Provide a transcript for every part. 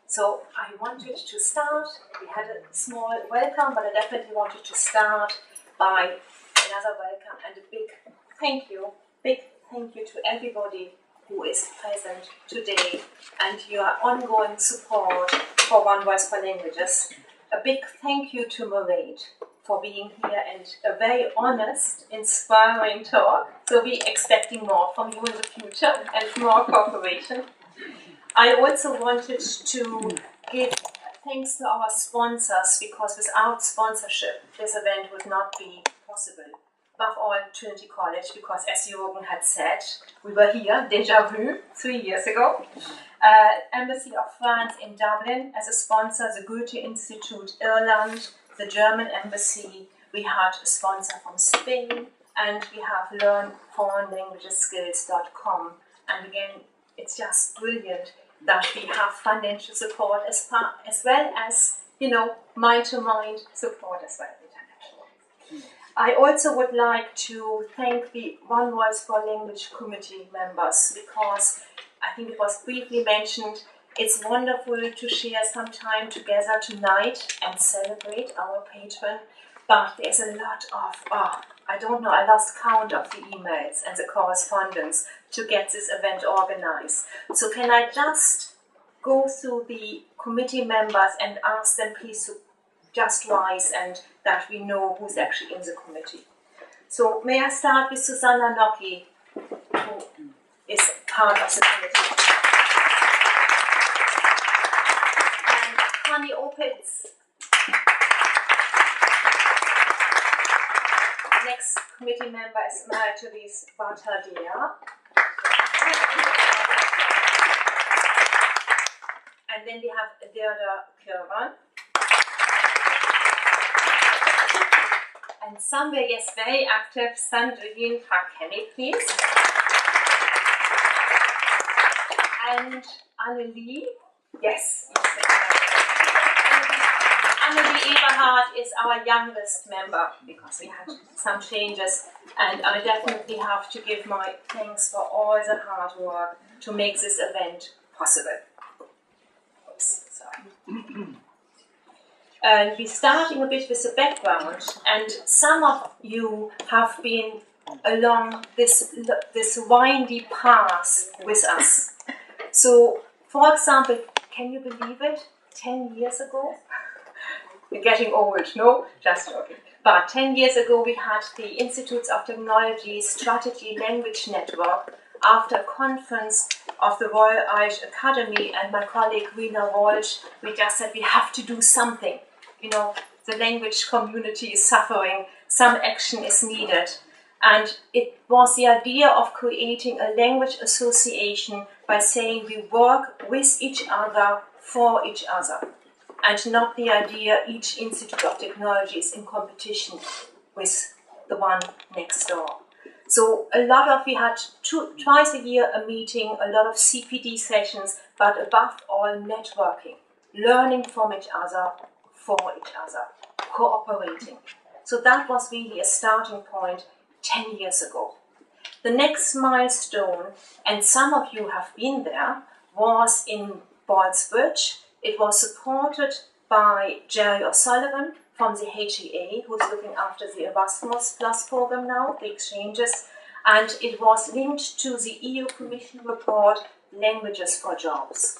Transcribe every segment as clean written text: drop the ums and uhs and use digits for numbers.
So I wanted to start, we had a small welcome, but I definitely wanted to start by another welcome and a big thank you to everybody who is present today and your ongoing support for One Voice for Languages. A big thank you to Mairead for being here and a very honest, inspiring talk. So we're expecting more from you in the future and more cooperation. I also wanted to give thanks to our sponsors, because without sponsorship, this event would not be possible. Above all, Trinity College, because as Jürgen had said, we were here, déjà vu, 3 years ago. Embassy of France in Dublin as a sponsor, the Goethe Institute Ireland, the German Embassy. We had a sponsor from Spain, and we have learnforeignlanguageskills.com. And again, it's just brilliant that we have financial support as well as, mind-to-mind support as well internationally. I also would like to thank the One Voice for Language committee members, because I think it was briefly mentioned, it's wonderful to share some time together tonight and celebrate our patron, but there's a lot of, I lost count of the emails and the correspondence to get this event organized. So can I just go through the committee members and ask them please to just rise and that we know who's actually in the committee. So may I start with Susanna Nocchi, who is part of the committee. And Connie Opitz. Next committee member is Marie-Therese Barthaldia. And then we have Deirdre Kirwan. And somewhere, yes, very active, Sandrine Hakeni, please. And Annelie, yes. Annelie Eberhardt is our youngest member, because we had some changes, and I definitely have to give my thanks for all the hard work to make this event possible. Oops, sorry. And we're starting a bit with the background, and some of you have been along this windy path with us. So, for example, can you believe it? 10 years ago? We're getting old, no? Just joking. But 10 years ago, we had the Institutes of Technology Strategy Language Network after a conference of the Royal Irish Academy, and my colleague Rina Walsh, we just said we have to do something. The language community is suffering, some action is needed. And it was the idea of creating a language association by saying we work with each other for each other, and not the idea each Institute of Technology is in competition with the one next door. So we had twice a year a meeting, a lot of CPD sessions, but above all networking, learning from each other, for each other, cooperating. So that was really a starting point 10 years ago. The next milestone, and some of you have been there, was in Ballsbridge. It was supported by Jerry O'Sullivan from the HEA, who's looking after the Erasmus Plus program now, the exchanges, and it was linked to the EU Commission report, Languages for Jobs.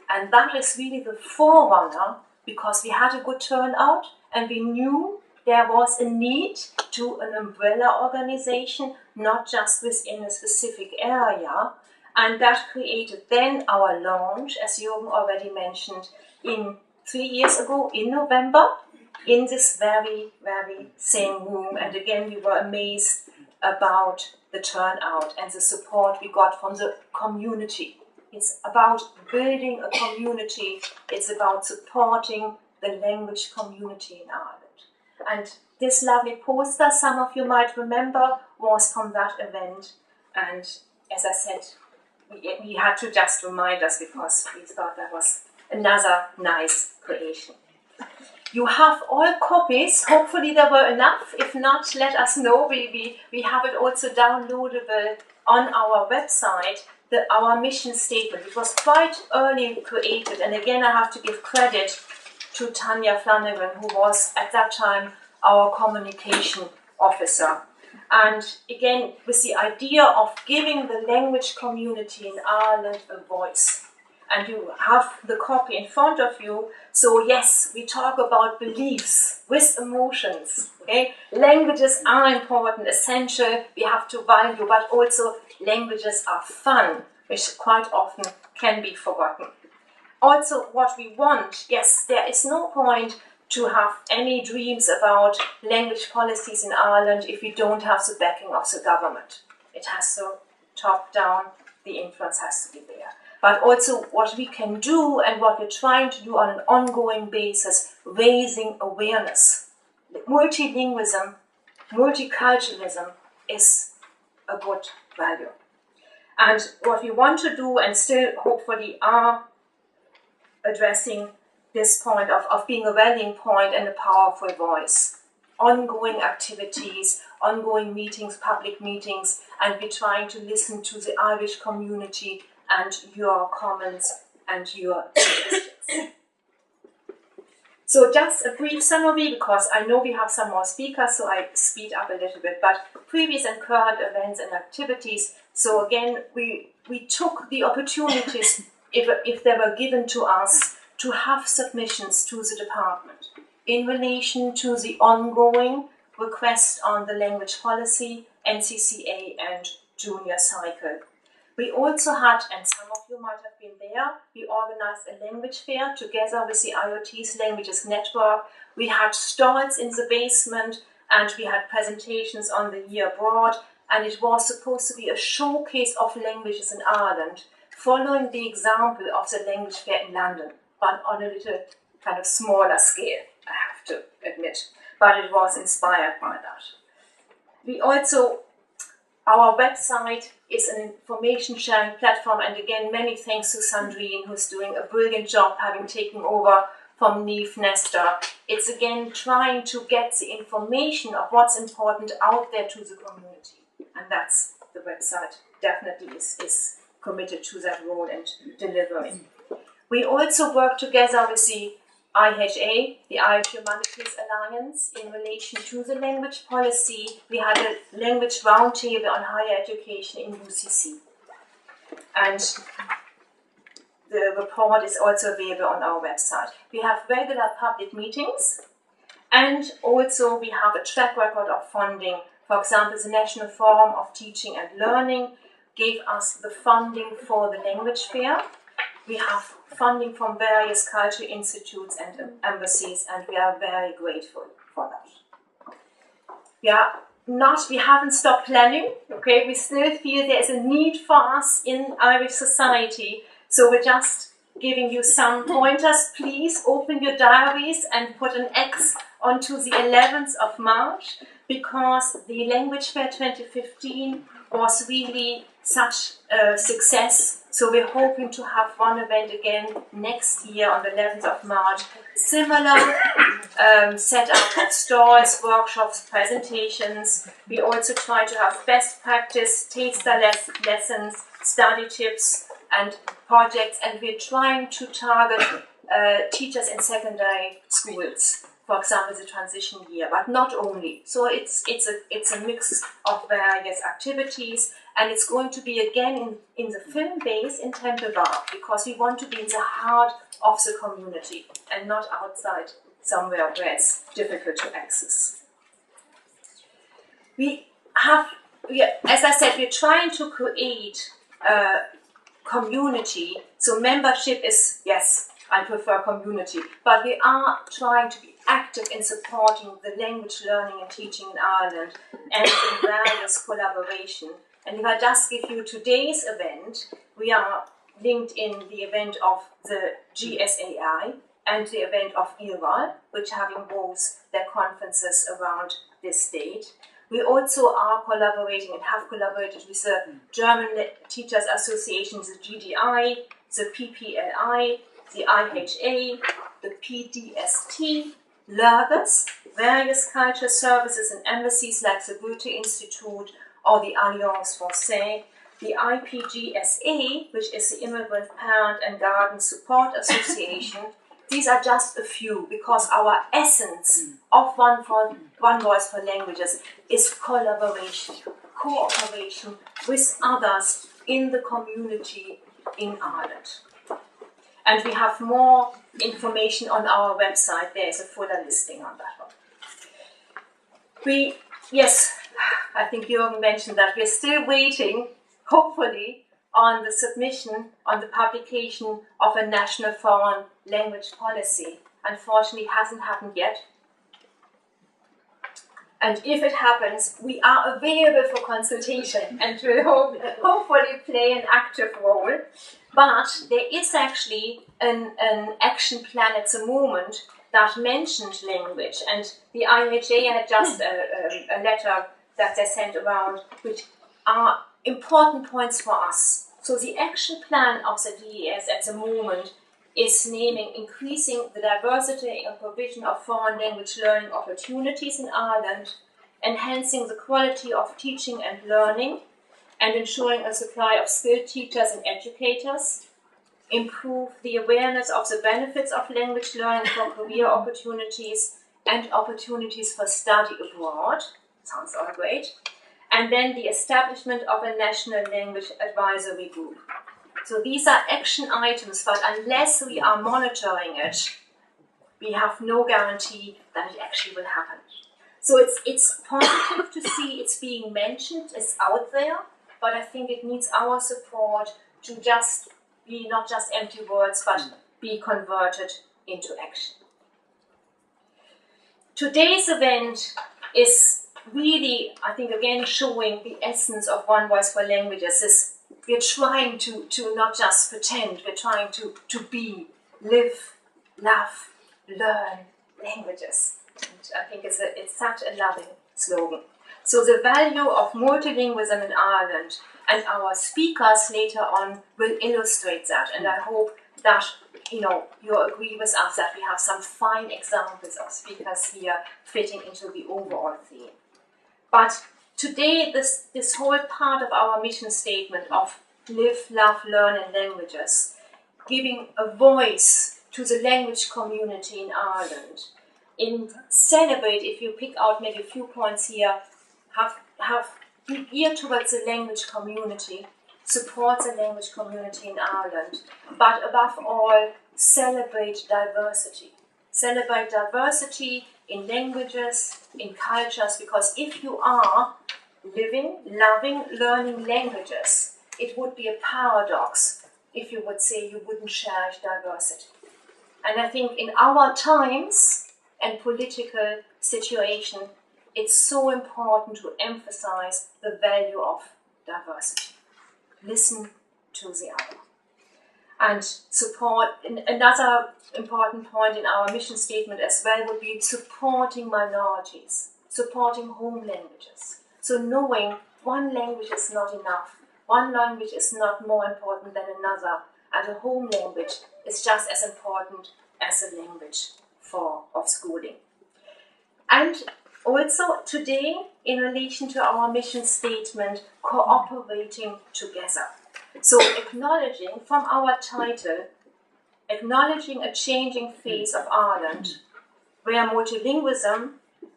And that is really the forerunner, because we had a good turnout, and we knew there was a need to an umbrella organization, not just within a specific area, and that created then our launch, as Jürgen already mentioned, 3 years ago in November, in this very, very same room. And again, we were amazed about the turnout and the support we got from the community. It's about building a community. It's about supporting the language community in Ireland. And this lovely poster, some of you might remember, was from that event. And as I said, we had to just remind us, because we thought that was another nice creation. You have all copies. Hopefully there were enough. If not, let us know. We have it also downloadable on our website. our mission statement. It was quite early created, and again I have to give credit to Tanya Flanagan, who was at that time our communication officer. And again, with the idea of giving the language community in Ireland a voice. And you have the copy in front of you. So yes, we talk about beliefs with emotions. Okay? Languages are important, essential, we have to value, but also languages are fun, which quite often can be forgotten. Also, what we want, yes, there is no point to have any dreams about language policies in Ireland if we don't have the backing of the government. It has to top down, the influence has to be there. But also what we can do and what we're trying to do on an ongoing basis, raising awareness. Multilingualism, multiculturalism is a good value. And what we want to do, and still hopefully are addressing this point of being a rallying point and a powerful voice. Ongoing activities, ongoing meetings, public meetings, and we're trying to listen to the Irish community and your comments and your suggestions. So just a brief summary, because I know we have some more speakers, so I speed up a little bit, but previous and current events and activities. So again, we took the opportunities, if they were given to us, to have submissions to the department in relation to the ongoing request on the language policy, NCCA and junior cycle. We also had, and some of you might have been there, we organized a language fair together with the IoT's Languages Network. We had stalls in the basement and we had presentations on the year abroad, and it was supposed to be a showcase of languages in Ireland, following the example of the language fair in London, but on a little kind of smaller scale, I have to admit. But it was inspired by that. We also, our website is an information sharing platform, and again, many thanks to Sandrine, who's doing a brilliant job having taken over from Neve Nestor. It's again trying to get the information of what's important out there to the community. And that's the website definitely is committed to that role and delivering. We also work together with the IHA, the Irish Humanities Alliance, in relation to the language policy. We had a language roundtable on higher education in UCC. And the report is also available on our website. We have regular public meetings, and also we have a track record of funding. For example, the National Forum of Teaching and Learning gave us the funding for the language fair. We have funding from various cultural institutes and embassies, and we are very grateful for that. We haven't stopped planning, okay? We still feel there is a need for us in Irish society, so we're just giving you some pointers. Please open your diaries and put an X onto the 11th of March, because the Language Fair 2015 was really such a success. So we're hoping to have one event again next year on the 11th of March. Similar setup of stalls, workshops, presentations. We also try to have best practice, taster lessons, study tips and projects. And we're trying to target teachers in secondary schools. For example, the transition year, but not only. So it's a mix of various activities, and it's going to be again in the film base in Temple Bar, because we want to be in the heart of the community and not outside somewhere where it's difficult to access. As I said, we're trying to create a community. So membership is, yes, I prefer community, but we are trying to be active in supporting the language learning and teaching in Ireland and in various collaboration. And if I just give you today's event, we are linked in the event of the GSAI and the event of IRWAL, which having both their conferences around this date. We also are collaborating and have collaborated with the German Teachers Association, the GDI, the PPLI, the IHA, the PDST, LERGES, various cultural services and embassies like the Goethe Institute or the Alliance Française, the IPGSA, which is the Immigrant Parent and Guardian Support Association. These are just a few, because our essence of One Voice for Languages is collaboration, cooperation with others in the community in Ireland. And we have more information on our website. There is a fuller listing on that one. Yes, I think Jürgen mentioned that we're still waiting, hopefully, on the submission, on the publication of a national foreign language policy. Unfortunately, it hasn't happened yet. And if it happens, we are available for consultation and will hopefully play an active role. But there is actually an action plan at the moment that mentioned language. And the IHA had just a letter that they sent around, which are important points for us. So the action plan of the DES at the moment is naming increasing the diversity and provision of foreign language learning opportunities in Ireland, enhancing the quality of teaching and learning, and ensuring a supply of skilled teachers and educators, improve the awareness of the benefits of language learning for career opportunities and opportunities for study abroad. Sounds all great. And then the establishment of a national language advisory group. So these are action items, but unless we are monitoring it, we have no guarantee that it actually will happen. So it's positive to see it's being mentioned, it's out there, but I think it needs our support to just be not just empty words, but be converted into action. Today's event is really, I think, again showing the essence of One Voice for Languages. We're trying to not just pretend, we're trying to be, live, love, learn languages. And I think it's such a loving slogan. So the value of multilingualism in Ireland, and our speakers later on will illustrate that. And I hope that you agree with us that we have some fine examples of speakers here fitting into the overall theme. But today, this whole part of our mission statement of live, love, learn in languages, giving a voice to the language community in Ireland, in celebrate, if you pick out maybe a few points here, be geared towards the language community, support the language community in Ireland, but above all, celebrate diversity. Celebrate diversity in languages, in cultures, because if you are living, loving, learning languages, it would be a paradox if you would say you wouldn't cherish diversity. And I think in our times and political situation, it's so important to emphasize the value of diversity. Listen to the other. And support, another important point in our mission statement as well would be supporting minorities, supporting home languages. So knowing one language is not enough, one language is not more important than another, and a home language is just as important as a language of schooling. And also today, in relation to our mission statement, cooperating together. So acknowledging from our title, acknowledging a changing face of Ireland, where multilingualism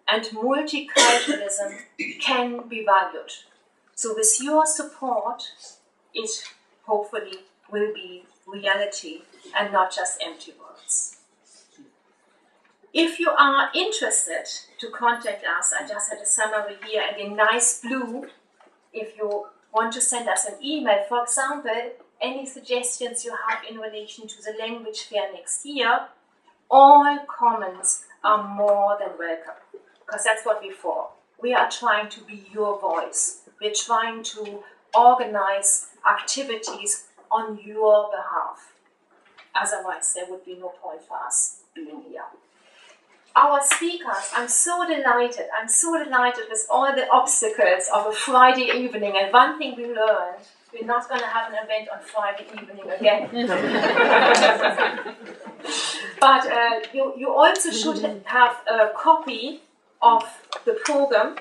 and multiculturalism can be valued. So with your support, it hopefully will be reality and not just empty words. If you are interested to contact us, I just had a summary here and in nice blue. If you want to send us an email, for example, any suggestions you have in relation to the language fair next year, all comments are more than welcome, because that's what we're for. We are trying to be your voice. We're trying to organize activities on your behalf. Otherwise, there would be no point for us being here. Our speakers, I'm so delighted with all the obstacles of a Friday evening. And one thing we learned, we're not going to have an event on Friday evening again. But you also should have a copy of the program.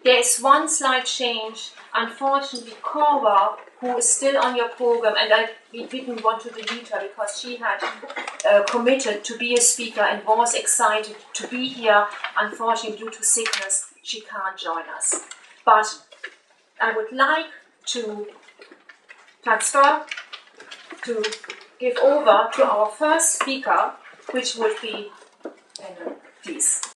There is one slight change. Unfortunately, Cora, who is still on your program, and we didn't want to delete her because she had committed to be a speaker and was excited to be here. Unfortunately, due to sickness, she can't join us. But I would like to transfer, to give over to our first speaker, which would be Henry, please.